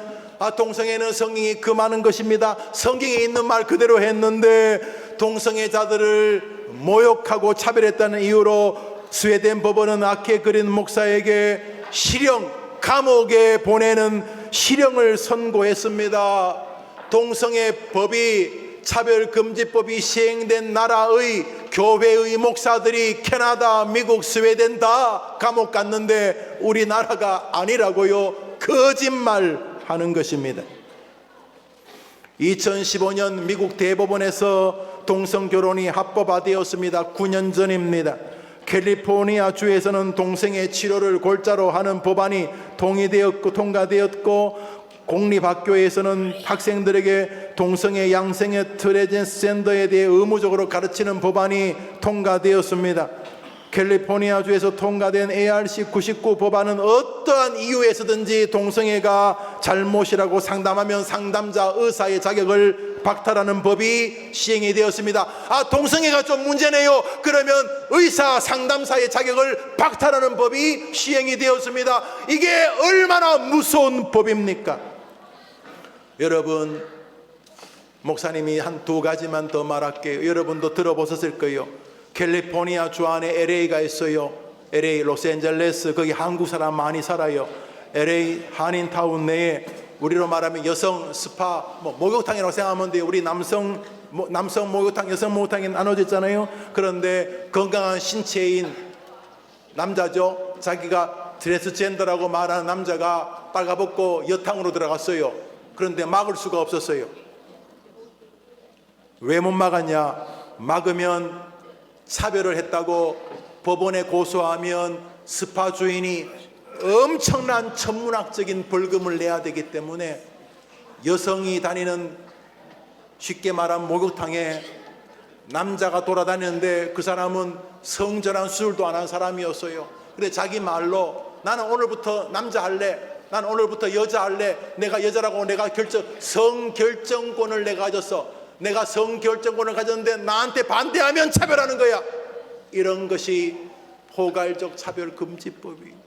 동성애는 성경이 금하는 것입니다, 성경에 있는 말 그대로 했는데 동성애자들을 모욕하고 차별했다는 이유로 스웨덴 법원은 아케 그린 목사에게 실형, 감옥에 보내는 실형을 선고했습니다. 동성애 법이, 차별금지법이 시행된 나라의 교회의 목사들이 캐나다, 미국, 스웨덴 다 감옥 갔는데 우리나라가 아니라고요? 거짓말하는 것입니다. 2015년 미국 대법원에서 동성결혼이 합법화되었습니다. 9년 전입니다. 캘리포니아 주에서는 동성애 치료를 골자로 하는 법안이 통과되었고 공립학교에서는 학생들에게 동성애 양성애 트랜스젠더에 대해 의무적으로 가르치는 법안이 통과되었습니다. 캘리포니아주에서 통과된 ARC 99 법안은 어떠한 이유에서든지 동성애가 잘못이라고 상담하면 상담자 의사의 자격을 박탈하는 법이 시행이 되었습니다. 동성애가 좀 문제네요. 그러면 의사 상담사의 자격을 박탈하는 법이 시행이 되었습니다. 이게 얼마나 무서운 법입니까? 여러분, 목사님이 한 두 가지만 더 말할게요. 여러분도 들어보셨을 거예요. 캘리포니아 주 안에 LA가 있어요. LA, 로스앤젤레스, 거기 한국 사람 많이 살아요. LA 한인타운 내에 우리로 말하면 여성 스파, 목욕탕이라고 생각하면 돼요. 우리 남성 목욕탕, 여성 목욕탕이 나눠졌잖아요. 그런데 건강한 신체인 남자죠, 자기가 트랜스젠더라고 말하는 남자가 빨가벗고 여탕으로 들어갔어요. 그런데 막을 수가 없었어요. 왜 못 막았냐? 막으면 차별을 했다고 법원에 고소하면 스파 주인이 엄청난 천문학적인 벌금을 내야 되기 때문에 여성이 다니는, 쉽게 말하면 목욕탕에 남자가 돌아다니는데 그 사람은 성전환 수술도 안 한 사람이었어요. 근데 자기 말로 나는 오늘부터 남자 할래, 나는 오늘부터 여자 할래, 내가 여자라고 내가 성결정권을 내가 가졌어, 내가 성결정권을 가졌는데 나한테 반대하면 차별하는 거야. 이런 것이 포괄적 차별금지법이에요.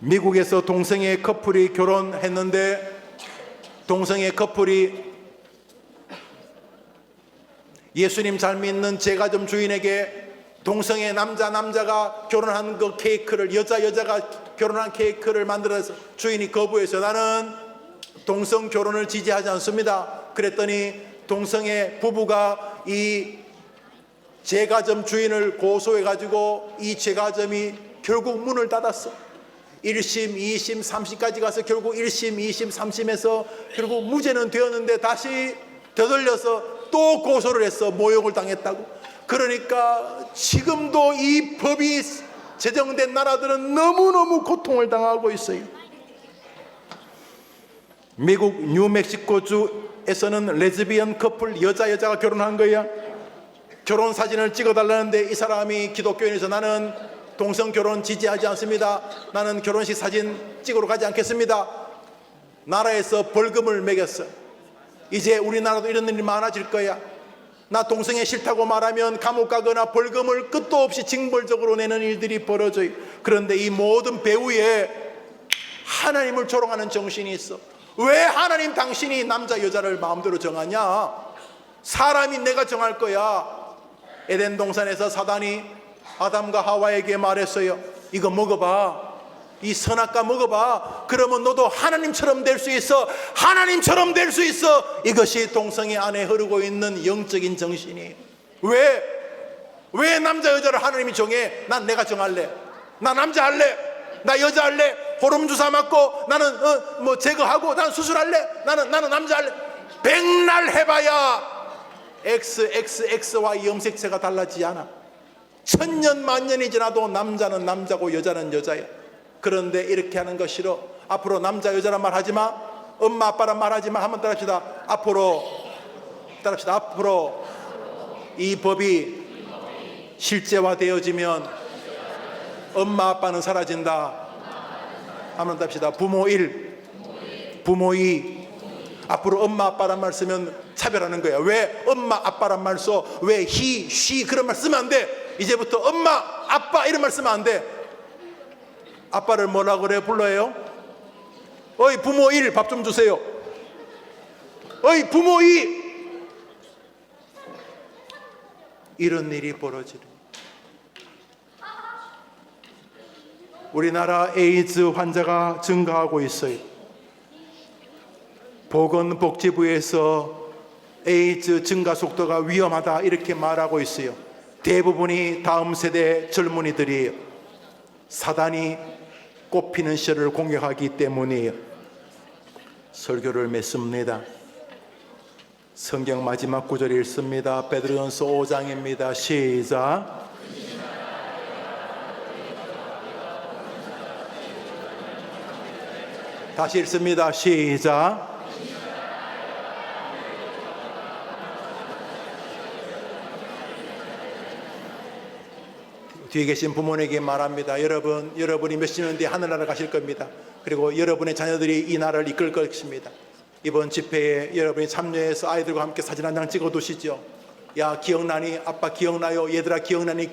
미국에서 동성애 커플이 결혼했는데 동성애 커플이 예수님 잘 믿는 제과점 주인에게 동성애 남자가 결혼한 그 케이크를, 여자가 결혼한 케이크를 만들어서 주인이 거부해서 나는 동성 결혼을 지지하지 않습니다. 그랬더니 동성애 부부가 이 제과점 주인을 고소해가지고 이 제과점이 결국 문을 닫았어. 1심, 2심, 3심까지 가서 결국 1심, 2심, 3심에서 결국 무죄는 되었는데 다시 되돌려서 또 고소를 했어. 모욕을 당했다고. 그러니까 지금도 이 법이 제정된 나라들은 너무너무 고통을 당하고 있어요. 미국 뉴멕시코주에서는 레즈비언 커플, 여자가 결혼한 거야. 결혼 사진을 찍어달라는데 이 사람이 기독교인에서 나는 동성 결혼 지지하지 않습니다. 나는 결혼식 사진 찍으러 가지 않겠습니다. 나라에서 벌금을 매겼어. 이제 우리나라도 이런 일이 많아질 거야. 나 동성애 싫다고 말하면 감옥 가거나 벌금을 끝도 없이 징벌적으로 내는 일들이 벌어져요. 그런데 이 모든 배후에 하나님을 조롱하는 정신이 있어. 왜 하나님 당신이 남자 여자를 마음대로 정하냐? 사람이 내가 정할 거야. 에덴 동산에서 사단이 아담과 하와에게 말했어요. 이거 먹어봐, 이 선악과 먹어봐. 그러면 너도 하나님처럼 될 수 있어. 하나님처럼 될 수 있어. 이것이 동성애 안에 흐르고 있는 영적인 정신이에요. 왜 남자 여자를 하나님이 정해? 난 내가 정할래. 나 남자 할래. 나 여자 할래. 호르몬 주사 맞고 나는 제거하고 나는 수술할래. 나는 남자 할래. 백날 해봐야 XXXY 염색체가 달라지지 않아. 천년 만년이 지나도 남자는 남자고 여자는 여자야. 그런데 이렇게 하는 거 싫어. 앞으로 남자 여자란 말 하지마, 엄마 아빠란 말 하지마. 한번 따라합시다. 앞으로 이 법이 실제화되어지면 엄마 아빠는 사라진다. 한번 따라합시다. 부모 1, 부모이. 앞으로 엄마 아빠란 말 쓰면 차별하는 거야. 왜 엄마 아빠란 말 써? 왜 he, she 그런 말 쓰면 안 돼. 이제부터 엄마 아빠 이런 말 쓰면 안 돼. 아빠를 뭐라 그래 불러요? 어이 부모 1 밥 좀 주세요. 어이 부모 2. 이런 일이 벌어지는. 우리나라 에이즈 환자가 증가하고 있어요. 보건복지부에서 에이즈 증가 속도가 위험하다 이렇게 말하고 있어요. 대부분이 다음 세대 젊은이들이에요. 사단이 꽃피는 시절을 공격하기 때문이에요. 설교를 맺습니다. 성경 마지막 구절 읽습니다. 베드로전서 5장입니다. 시작. 다시 읽습니다. 시작. 뒤에 계신 부모에게 말합니다. 여러분이 몇십 년 뒤에 하늘나라 가실 겁니다. 그리고 여러분의 자녀들이 이 나라를 이끌 것입니다. 이번 집회에 여러분이 참여해서 아이들과 함께 사진 한 장 찍어 두시죠. 야 기억나니? 아빠 기억나요? 얘들아 기억나니?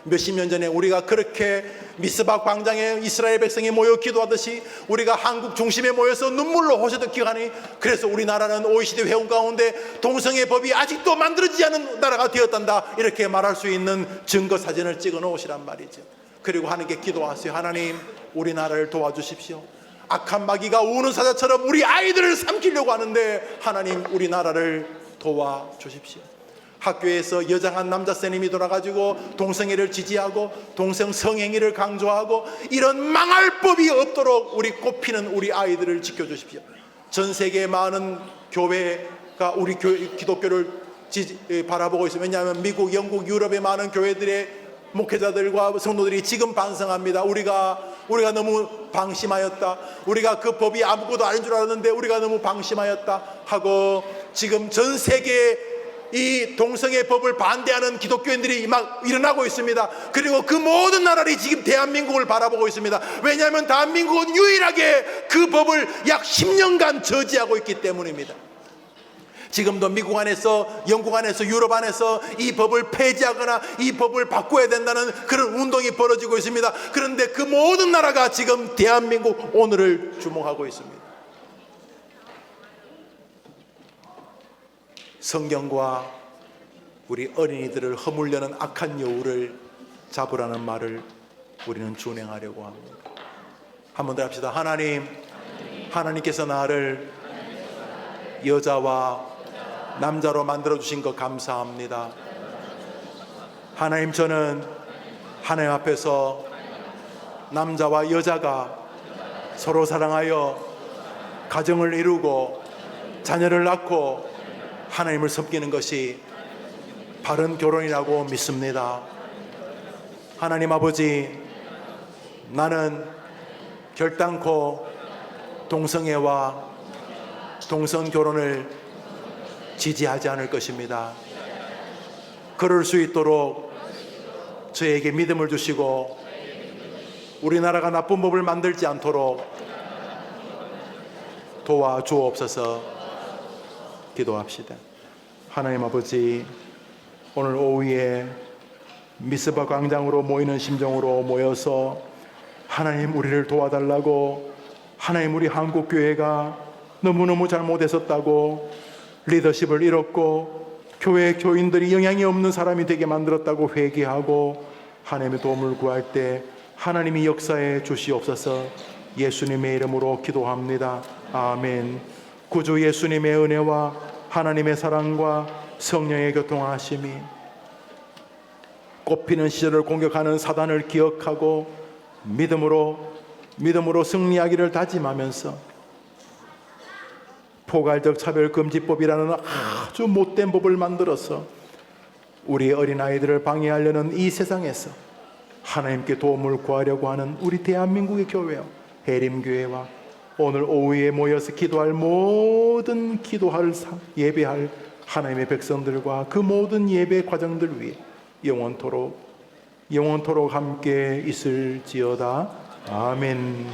몇십 년 전에 우리가 그렇게 미스바 광장에 이스라엘 백성이 모여 기도하듯이 우리가 한국 중심에 모여서 눈물로 호소했던 기억하니? 그래서 우리나라는 OECD 회원 가운데 동성애 법이 아직도 만들어지지 않은 나라가 되었단다 이렇게 말할 수 있는 증거 사진을 찍어 놓으시란 말이죠. 그리고 하나님께 기도하세요. 하나님 우리나라를 도와주십시오. 악한 마귀가 우는 사자처럼 우리 아이들을 삼키려고 하는데 하나님 우리나라를 도와주십시오. 학교에서 여장한 남자 선생님이 돌아가지고 동성애를 지지하고 동성 성행위를 강조하고 이런 망할 법이 없도록 우리 꽃피는 우리 아이들을 지켜주십시오. 전 세계의 많은 교회가 우리 기독교를 바라보고 있습니다. 왜냐하면 미국, 영국, 유럽의 많은 교회들의 목회자들과 성도들이 지금 반성합니다. 우리가 너무 방심하였다. 우리가 그 법이 아무것도 아닌 줄 알았는데 우리가 너무 방심하였다 하고 지금 전 세계에 이 동성애 법을 반대하는 기독교인들이 막 일어나고 있습니다. 그리고 그 모든 나라들이 지금 대한민국을 바라보고 있습니다. 왜냐하면 대한민국은 유일하게 그 법을 약 10년간 저지하고 있기 때문입니다. 지금도 미국 안에서, 영국 안에서, 유럽 안에서 이 법을 폐지하거나 이 법을 바꿔야 된다는 그런 운동이 벌어지고 있습니다. 그런데 그 모든 나라가 지금 대한민국 오늘을 주목하고 있습니다. 성경과 우리 어린이들을 허물려는 악한 여우를 잡으라는 말을 우리는 준행하려고 합니다. 한 번 더 합시다. 하나님께서 나를 여자와 남자로 만들어주신 것 감사합니다. 하나님, 저는 하나님 앞에서 남자와 여자가 서로 사랑하여 가정을 이루고 자녀를 낳고 하나님을 섬기는 것이 바른 결혼이라고 믿습니다. 하나님 아버지, 나는 결단코 동성애와 동성결혼을 지지하지 않을 것입니다. 그럴 수 있도록 저에게 믿음을 주시고 우리나라가 나쁜 법을 만들지 않도록 도와주옵소서. 기도합시다. 하나님 아버지, 오늘 오후에 미스바 광장으로 모이는 심정으로 모여서 하나님 우리를 도와달라고, 하나님 우리 한국교회가 너무너무 잘못했었다고, 리더십을 잃었고 교회 교인들이 영향이 없는 사람이 되게 만들었다고 회개하고 하나님의 도움을 구할 때 하나님이 역사해 주시옵소서. 예수님의 이름으로 기도합니다. 아멘. 구주 예수님의 은혜와 하나님의 사랑과 성령의 교통하심이 꽃피는 시절을 공격하는 사단을 기억하고 믿음으로 승리하기를 다짐하면서 포괄적 차별금지법이라는 아주 못된 법을 만들어서 우리 어린아이들을 방해하려는 이 세상에서 하나님께 도움을 구하려고 하는 우리 대한민국의 교회와 해림교회와 오늘 오후에 모여서 기도할 모든 예배할 하나님의 백성들과 그 모든 예배 과정들 위해 영원토록 함께 있을지어다. 아멘.